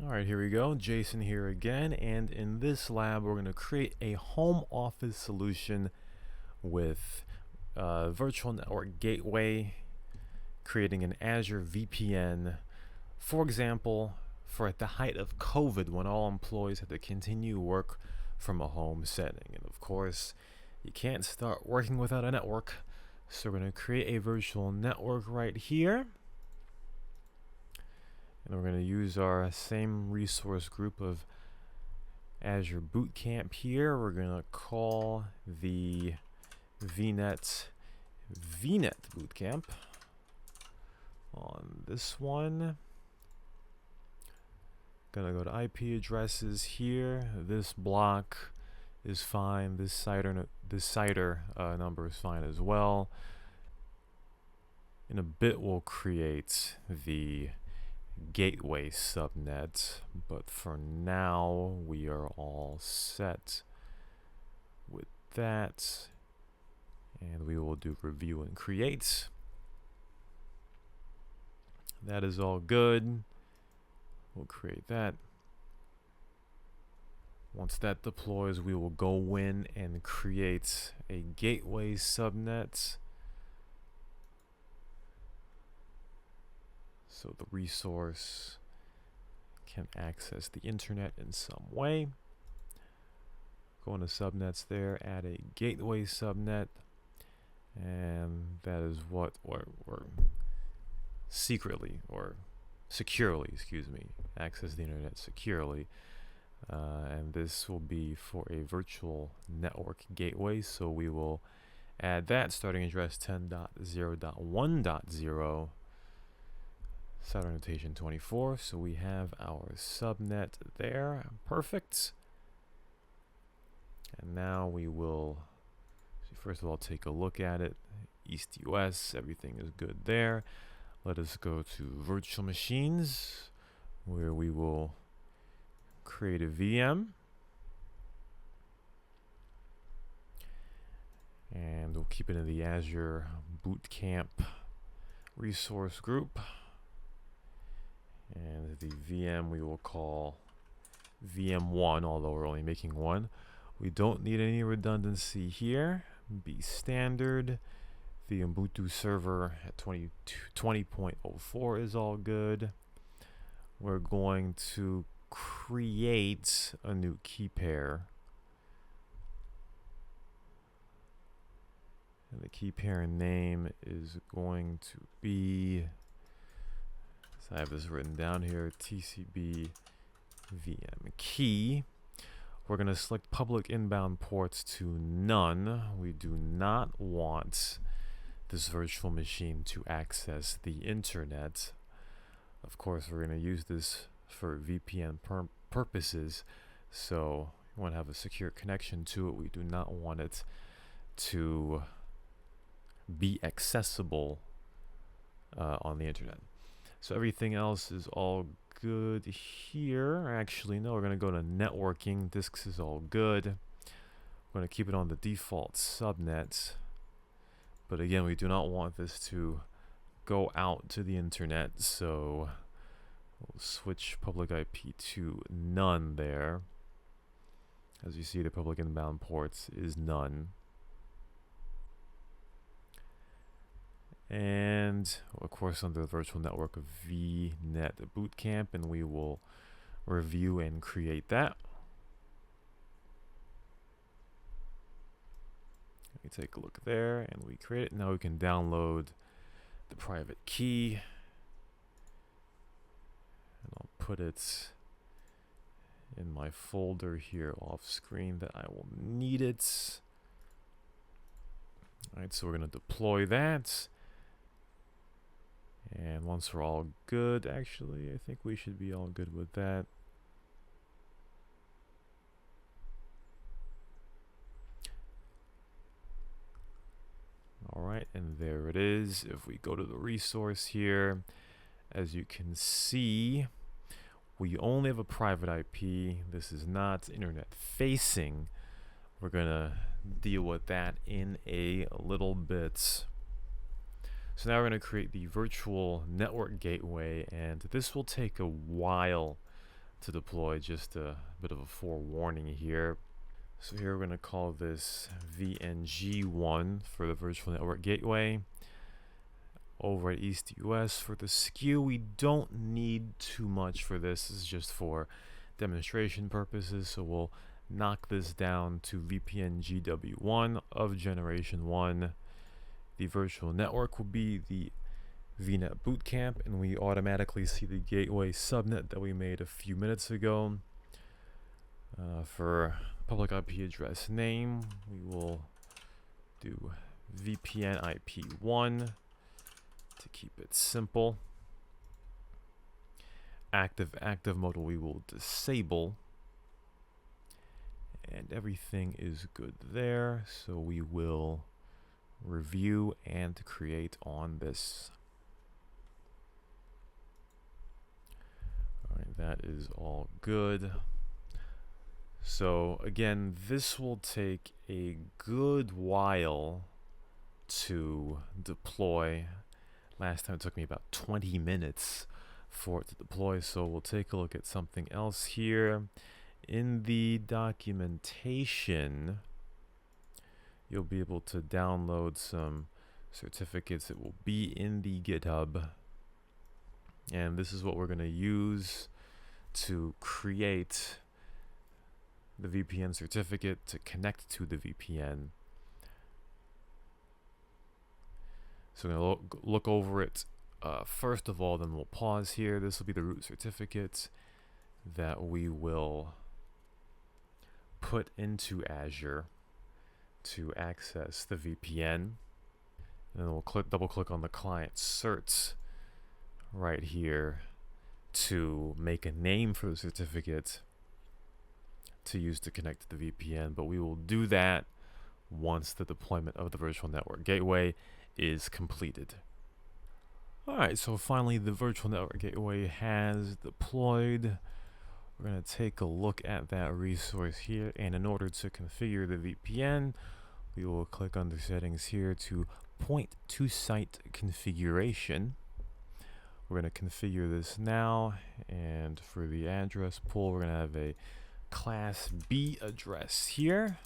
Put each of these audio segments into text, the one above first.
Alright, here we go. Jason here again, and in this lab we're going to create a home office solution with virtual network gateway, creating an Azure VPN, for example, for at the height of COVID when all employees had to continue work from a home setting. And of course, you can't start working without a network, so we're going to create a virtual network right here. And we're going to use our same resource group of Azure Bootcamp here. We're going to call the VNet Bootcamp on this one. Gonna go to IP addresses here. This block is fine. This CIDR number is fine as well. In a bit we'll create the gateway subnet, but for now we are all set with that, and we will do review and create. That is all good. We'll create that. Once that deploys, we will go in and create a gateway subnet. So the resource can access the internet in some way. Go into subnets there, add a gateway subnet, and that is what we're secretly or securely, access the internet securely. And this will be for a virtual network gateway, so we will add that starting address 10.0.1.0. Solder notation 24, so we have our subnet there. Perfect. And now we will first of all take a look at it. East US, everything is good there. Let us go to virtual machines, where we will create a VM, and we'll keep it in the Azure Bootcamp resource group. And the VM we will call VM1, although we're only making one. We don't need any redundancy here. Be standard. The Ubuntu server at 20.04 is all good. We're going to create a new key pair. And the key pair name is going to be, I have this written down here, TCP VM key. We're going to select public inbound ports to none. We do not want this virtual machine to access the internet. Of course, we're going to use this for VPN purposes, so we want to have a secure connection to it. We do not want it to be accessible on the internet. So everything else is all good here. Actually, no, we're going to go to networking. Disks is all good. We're going to keep it on the default subnet. But again, we do not want this to go out to the internet, so we'll switch public IP to none there. As you see, the public inbound ports is none. And of course under the virtual network of VNet Bootcamp, and we will review and create that. Let me take a look there, and we create it. Now we can download the private key, and I'll put it in my folder here off screen that I will need it. Alright, so we're going to deploy that. And once we're all good, actually, I think we should be all good with that. Alright, and there it is. If we go to the resource here, as you can see, we only have a private IP. This is not internet facing. We're going to deal with that in a little bit. So now we're going to create the virtual network gateway, and this will take a while to deploy. Just a bit of a forewarning here. So here we're going to call this VNG1 for the virtual network gateway. Over at East US for the SKU, we don't need too much for this. This is just for demonstration purposes, so we'll knock this down to VPN GW1 of generation 1. The virtual network will be the VNet Bootcamp, and we automatically see the gateway subnet that we made a few minutes ago. For public IP address name, we will do VPN IP1 to keep it simple. Active mode we will disable, and everything is good there, so we will review and create on this. Alright, that is all good. So again, this will take a good while to deploy. Last time it took me about 20 minutes for it to deploy, so we'll take a look at something else here. In the documentation, you'll be able to download some certificates. It will be in the GitHub, and this is what we're going to use to create the VPN certificate to connect to the VPN. So we're going to look over it first of all, then we'll pause here. This will be the root certificate that we will put into Azure to access the VPN. And then we'll double click on the client certs right here to make a name for the certificate to use to connect to the VPN, but we will do that once the deployment of the virtual network gateway is completed. Alright, so finally the virtual network gateway has deployed. We're going to take a look at that resource here, and in order to configure the VPN, we will click under settings here to point to site configuration. We're going to configure this now, and for the address pool, we're going to have a class B address here.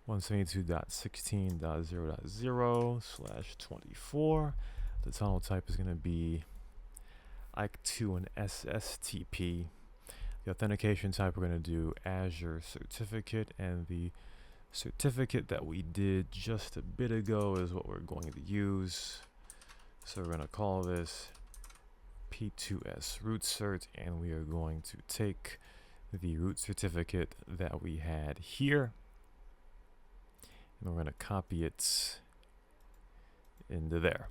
172.16.0.0/24. The tunnel type is going to be IK2 and SSTP. The authentication type, we're going to do Azure certificate, and the certificate that we did just a bit ago is what we're going to use. So we're going to call this P2S root cert, and we are going to take the root certificate that we had here, and we're going to copy it into there.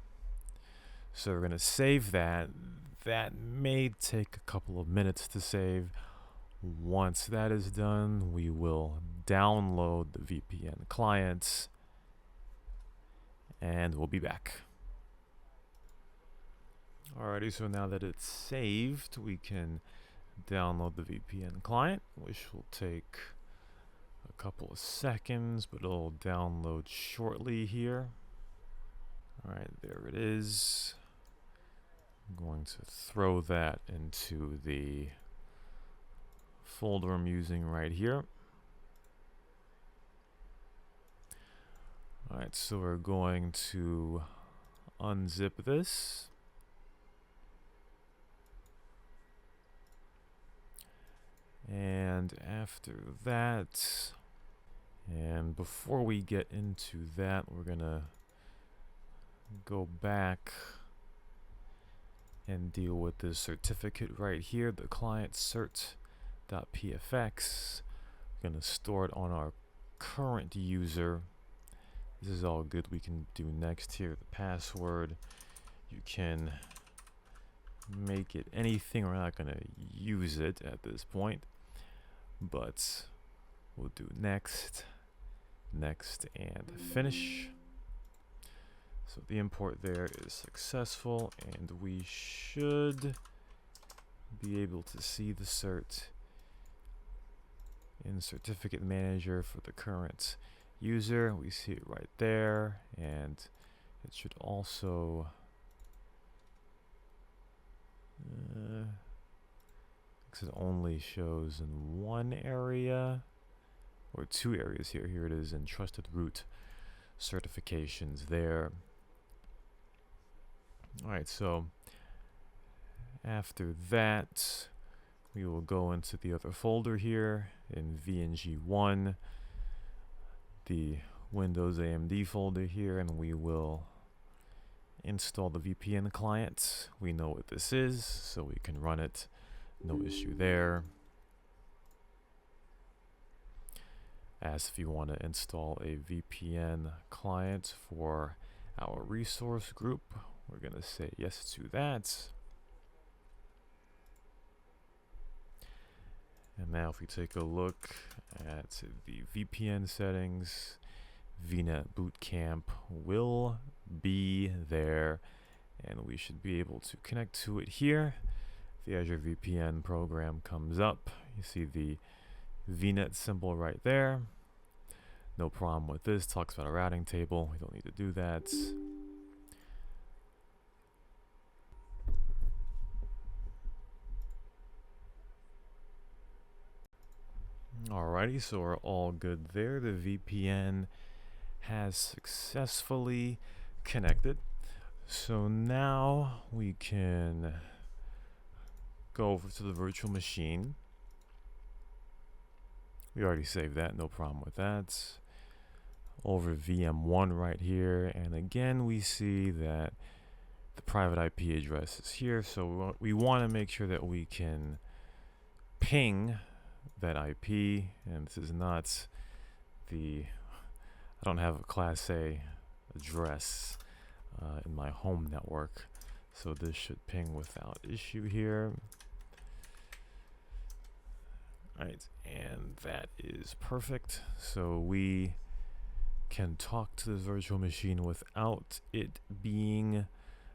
So we're going to save that. That may take a couple of minutes to save. Once that is done, we will download the VPN client, and we'll be back. Alrighty, so now that it's saved, we can download the VPN client, which will take a couple of seconds, but it'll download shortly here. Alright, there it is. I'm going to throw that into the folder I'm using right here. Alright, so we're going to unzip this. And after that, and before we get into that, we're gonna go back and deal with this certificate right here, the client cert.pfx. We're gonna store it on our current user. This is all good. We can do next here, the password. You can make it anything. We're not gonna use it at this point, but we'll do next, and finish. So the import there is successful, and we should be able to see the cert in certificate manager for the current user. We see it right there, and it should also because it only shows in one area, or two areas here. Here it is in trusted root certifications there. Alright, so after that, we will go into the other folder here in VNG1, the Windows AMD folder here, and we will install the VPN client. We know what this is, so we can run it. No issue there. As if you want to install a VPN client for our resource group, we're going to say yes to that. And now if we take a look at the VPN settings, VNet Bootcamp will be there, and we should be able to connect to it here. The Azure VPN program comes up. You see the VNet symbol right there. No problem with this. Talks about a routing table. We don't need to do that. Alrighty, so we're all good there. The VPN has successfully connected. So now we can go over to the virtual machine. We already saved that, no problem with that. Over VM1 right here, and again we see that the private IP address is here, so we want to make sure that we can ping that IP, and this is not the, I don't have a Class A address in my home network, so this should ping without issue here. Right, and that is perfect. So we can talk to this virtual machine without it being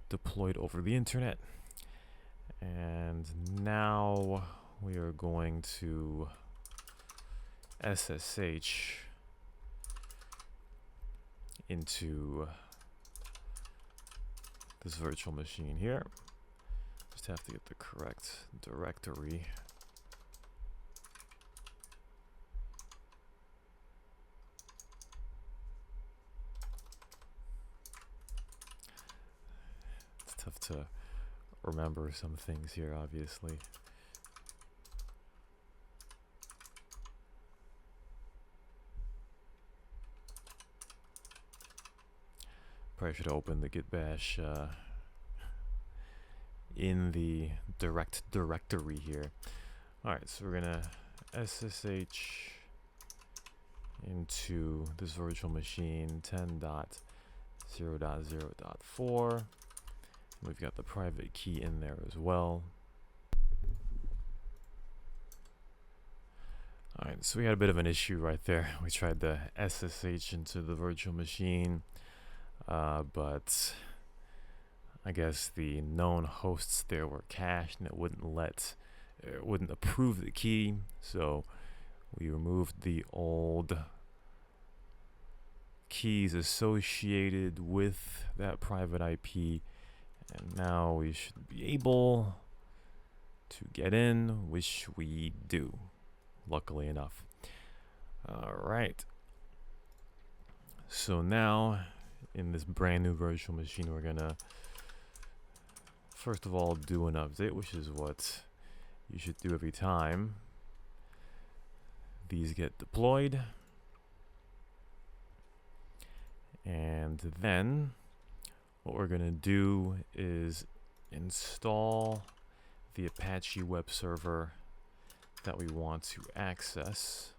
deployed over the internet. And now we are going to SSH into this virtual machine here. Just have to get the correct directory. It's tough to remember some things here, obviously. Probably should open the git bash in the direct directory here. Alright, so we're gonna SSH into this virtual machine 10.0.0.4. We've got the private key in there as well. Alright, so we had a bit of an issue right there. We tried to SSH into the virtual machine, but I guess the known hosts there were cached and it wouldn't approve the key, so we removed the old keys associated with that private IP, and now we should be able to get in, which we do, luckily enough. Alright, so now in this brand new virtual machine, we're gonna first of all do an update, which is what you should do every time these get deployed. And then what we're gonna do is install the Apache web server that we want to access.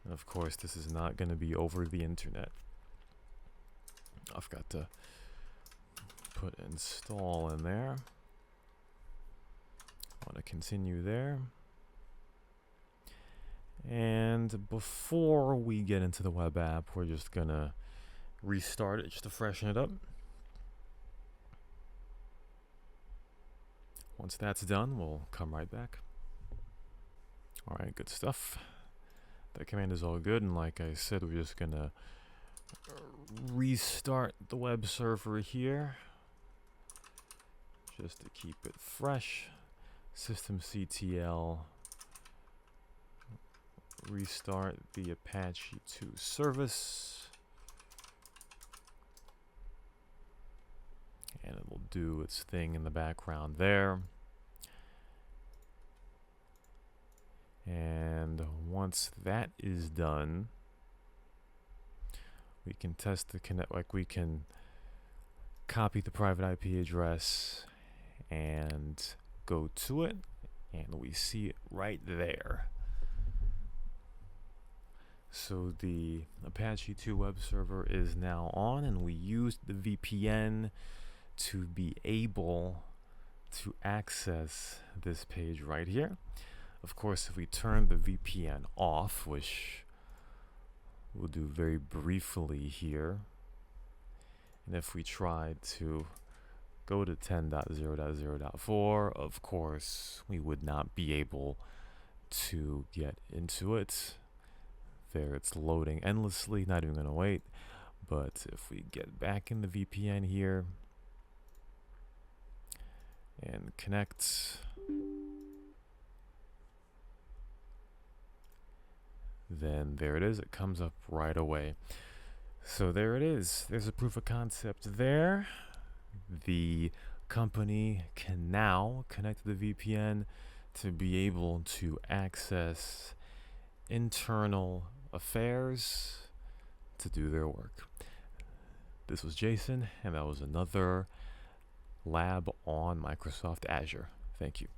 And of course, this is not going to be over the internet. I've got to put install in there. I want to continue there. And before we get into the web app, we're just going to restart it just to freshen it up. Once that's done, we'll come right back. All right, good stuff. That command is all good, and like I said, we're just gonna restart the web server here just to keep it fresh. systemctl restart the Apache 2 service, and it will do its thing in the background there. And once that is done, we can test the connect, like we can copy the private IP address and go to it, and we see it right there. So the Apache 2 web server is now on, and we used the VPN to be able to access this page right here. Of course, if we turn the VPN off, which we'll do very briefly here, and if we try to go to 10.0.0.4, of course, we would not be able to get into it. There, it's loading endlessly, not even going to wait. But if we get back in the VPN here and connect, then there it is. It comes up right away. So there it is. There's a proof of concept there. The company can now connect to the VPN to be able to access internal affairs to do their work. This was Jason, and that was another lab on Microsoft Azure. Thank you.